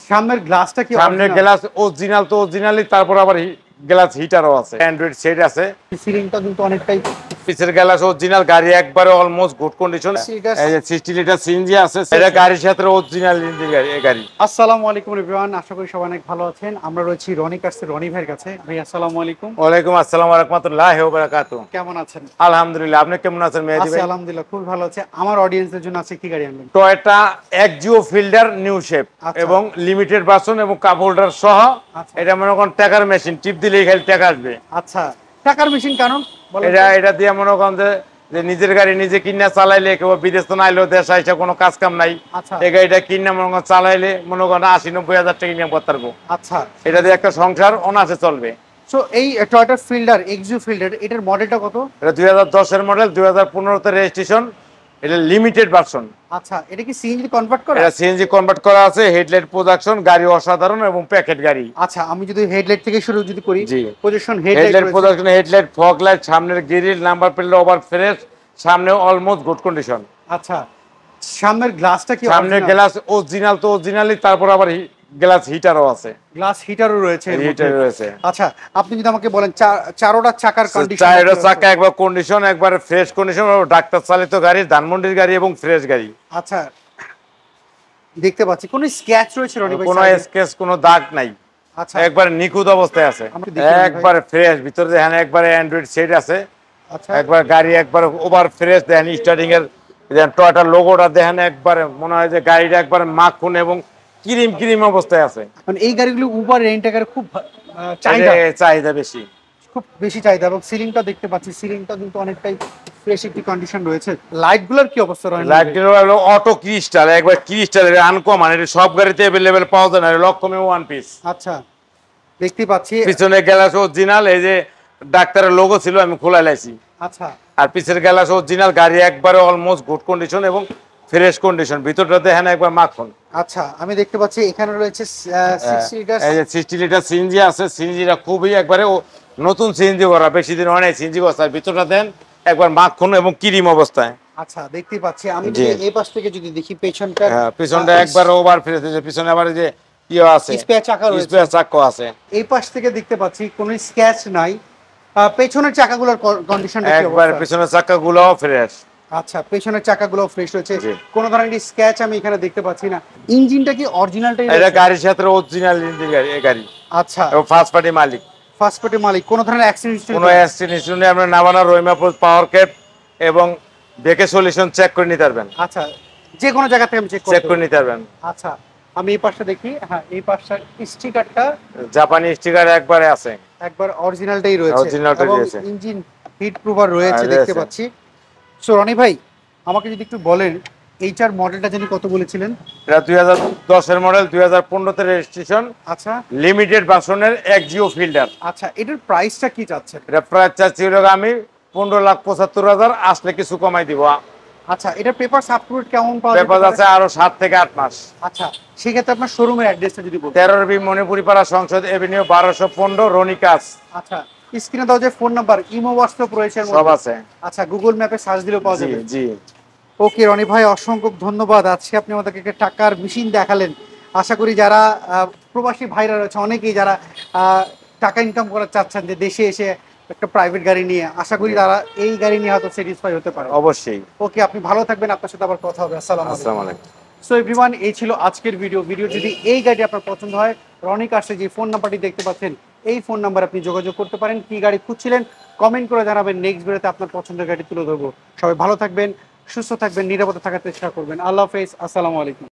সামনের গ্লাসটা কি সামনের গ্লাস অরিজিনাল তো অরিজিনালি, তারপর আবার গ্লাস হিটারও আছে, অ্যান্ড্রয়েড সেট আছে। সিলিংটা কিন্তু অনেকটাই পিছের গ্লাস অরিজিনাল, গাড়ি একবারে অলমোস্ট গুড কন্ডিশন। এই যে 60 লিটার সিএনজি আছে, এটা গাড়ির সাথে অরিজিনাল ইঞ্জিন গাড়ি। আসসালামু আলাইকুম এভরিওয়ান, আশা করি সবাই অনেক ভালো আছেন। আমরা রয়েছি রনি কার্সের রনি ভাইয়ের কাছে। ভাই আসসালামু আলাইকুম। ওয়ালাইকুম আসসালাম ওয়া রাহমাতুল্লাহি ওয়া বারাকাতুহু। কেমন আছেন? আলহামদুলিল্লাহ, আপনি কেমন আছেন মেহেদী ভাই? আলহামদুলিল্লাহ খুব ভালো আছে। আমার অডিয়েন্সের জন্য আছে কি গাড়ি আনবেন? Toyota Axio fielder new shape এবং লিমিটেড ভার্সন এবং কাপ হোল্ডার সহ। এটা মনে করেন টাকার মেশিন, টিপ দিলেই খালি টাকা আসবে। আচ্ছা, টাকার মেশিন কারণ এটা দিয়ে মনে করেন যে নিজের গাড়ি নিজে কিনা চালাইলে, কেউ বিদেশ তো নাইলেও দেশ আইসা কোনো কাজ কাম নাই, এই গাড়িটা কিনা মনে করেন চালাইলে মনে করেন 80-90 হাজার টাকা ইনকাম করতে পারবো। আচ্ছা, এটা দিয়ে একটা সংসার অনায়াসে চলবে। সো এই টয়োটা ফিল্ডার এক্সিও ফিল্ডার এটার মডেলটা কত? এটা 2010 এর মডেল, 2015 তে রেজিস্ট্রেশন। এটা লিমিটেড ভার্সন। আচ্ছা, এটা কি সিএনজি কনভার্ট করা? এটা সিএনজি কনভার্ট করা আছে, হেডলাইট প্রোডাকশন, গাড়ি অসাধারণ এবং প্যাকেট গাড়ি। আচ্ছা, আমি যদি হেডলাইট থেকে শুরু করি, জি, position headlight production, headlight, fog light, সামনের grille, number plate over fresh, সামনে অলমোস্ট গুড কন্ডিশন। আচ্ছা, সামনের গ্লাসটা কি? সামনের গ্লাস অরিজিনাল তো অরিজিনালি, তারপর আবার গ্লাস হিটারও আছে, গ্লাস হিটারও রয়েছে। আচ্ছা, আপনি যদি আমাকে বলেন চারোটা চাকার কন্ডিশন? চারোটা চাকা একবার কন্ডিশন, একবারে ফ্রেশ কন্ডিশন, ডাক্তার চালিত গাড়ি, ধানমন্ডির গাড়ি এবং ফ্রেশ গাড়ি। আচ্ছা, দেখতে পাচ্ছি কোনো স্ক্র্যাচ রয়েছে রনি ভাই? কোনো স্ক্র্যাচ, কোনো দাগ নাই। আচ্ছা, একবারে নিখুঁত অবস্থায় আছে, একবারে ফ্রেশ। ভিতরে দেখেন একবারে অ্যান্ড্রয়েড সেট আছে। আচ্ছা, একবার গাড়ি একবার ওভার ফ্রেশ। দেখেন স্টার্টিং এর টয়োটার লোগোটা দেখেন, একবারে মনে হয় যে গাড়িটা একবারে মাখন এবং ক্রিম ক্রিম অবস্থায় আছে। মানে এই গাড়িগুলো উবার রেন্টাকার খুব চাহিদা বেশি, খুব বেশি চাহিদা। এবং সিলিংটা দেখতে পাচ্ছি, সিলিংটা কিন্তু অনেকটাই ফ্রেশ একটি কন্ডিশন রয়েছে। লাইটগুলোর কি অবস্থা রয়েছে? লাইটগুলো হলো অটো ক্রিস্টাল, একবার ক্রিস্টালের আনকমন। এটা সব গাড়িতে अवेलेबल পাওয়া যায় না, লক্ষমে ওয়ান পিস। আচ্ছা, দেখতে পাচ্ছি পিছনে গ্লাস অরিজিনাল, এই যে ডাক্তারের লোগো ছিল আমি খোলাই লাইছি। আচ্ছা, আর পিছের গ্লাস অরিজিনাল, গাড়ি একবারে অলমোস্ট গুড কন্ডিশন এবং ফ্রেশ কন্ডিশন। ভিতরটা দেখেন একবার মাখন। আচ্ছা, আমি দেখতে পাচ্ছি এখানে রয়েছে 60 লিটার, এই যে 60 লিটার সিএনজি আছে। সিএনজিটা খুবই একবারে নতুন সিএনজি করা, বেশি দিন হয় নাই সিএনজি করা। ভিতরটা দেন একবার মাখন এবং ক্রিম অবস্থায়। আচ্ছা, দেখতে পাচ্ছি। আমি যদি এই পাশ থেকে যদি দেখি পেছনটা, পিছনটা একবার ওভার ফ্রেশ আছে। পিছনে আবার যে ইও আছে, স্পেয়ার চাকা রয়েছে, স্পেয়ার চাকা আছে। এই পাশ থেকে দেখতে পাচ্ছি কোনো স্ক্র্যাচ নাই। পেছনের চাকাগুলোর কন্ডিশনটা কি অবস্থা? একবার পেছনের চাকাগুলোও ফ্রেশ। আচ্ছা, পেছনের চাকাগুলো ফ্রেশ রয়েছে, কোনো ধরনের স্ক্র্যাচ আমি এখানে দেখতে পাচ্ছি না। ইঞ্জিনটা কি অরিজিনালটাই? এটা গাড়ির সাথে অরিজিনাল ইঞ্জিন গাড়ি। আচ্ছা, এবং ফার্স্ট পার্টি মালিক, ফার্স্ট পার্টি মালিক। কোনো ধরনের অ্যাক্সিডেন্ট? কোনো অ্যাক্সিডেন্ট নেই। আপনার নাভানা রহিমাপুর পাওয়ার ক্যাপ এবং ব্রেকের সলিউশন চেক করে নিতে পারবেন। আচ্ছা, যে কোনো জায়গা থেকে আমি চেক করে নিতে পারবেন। আচ্ছা, আমি এই পাশটা দেখি। হ্যাঁ, এই পাশটার স্টিকারটা জাপানি স্টিকার একবারে আছে, একবার অরিজিনালটাই রয়েছে এবং ইঞ্জিন হিট প্রুফার রয়েছে দেখতে পাচ্ছি। সো রনি ভাই, আমাকে যদি একটু বলেন এইটার মডেলটা জানি কত বলেছিলেন? এটা 2010 এর মডেল, 2015 তে রেজিস্ট্রেশন। আচ্ছা, লিমিটেড ভার্সনের এক্সিও ফিল্ডার। আচ্ছা, এটার প্রাইসটা কি চাচ্ছেন? এটা প্রাইস চাচ্ছি হলো আমি 15,75,000, আসলে কিছু কমাই দিব। আচ্ছা, এটা পেপারস আপ টু ডেট কেমন পাওয়া যাবে? পেপার আছে আরো 7 থেকে 8 মাস। আচ্ছা, সেই ক্ষেত্রে আপনার শোরুমের অ্যাড্রেসটা যদি বলেন? 13 মণিপুরি পাড়া, সংসদ এভিনিউ, 1215, রনিকাস। আচ্ছা, স্ক্রিনে দাও যে ফোন নাম্বার, ইমো হোয়াটসঅ্যাপ রয়েছে, সব আছে। আচ্ছা, গুগল ম্যাপে সার্চ দিলেও পাওয়া যাবে। জি। ওকে রনি ভাই, অসংখ্য ধন্যবাদ। আজকে আপনি আমাদেরকে একটা টাকার মেশিন দেখালেন। আশা করি যারা প্রবাসী ভাইরা রয়েছে, অনেকেই যারা টাকা ইনকাম করা চাচ্ছেন যে দেশে এসে একটা প্রাইভেট গাড়ি নিয়ে, আশা করি তারা এই গাড়ি নিয়ে হয়তো স্যাটিসফাই হতে পারে। অবশ্যই। ওকে, আপনি ভালো থাকবেন, আপনার সাথে আবার কথা হবে। আসসালামু আলাইকুম। সো এভরিওয়ান, এই ছিল আজকের ভিডিও। যদি এই গাড়ি আপনার পছন্দ হয়, রনি কার্সে যে ফোন নাম্বারটি দেখতে পাচ্ছেন, এই ফোন নাম্বার আপনি যোগাযোগ করতে পারেন। কি গাড়ি খুঁজছিলেন কমেন্ট করে জানাবেন, নেক্সট ভিডিওতে আপনার পছন্দের গাড়ি তুলে ধরবো। সবাই ভালো থাকবেন, সুস্থ থাকবেন, নিরাপদে থাকার চেষ্টা করবেন। আল্লাহ হাফেজ, আসসালামু আলাইকুম।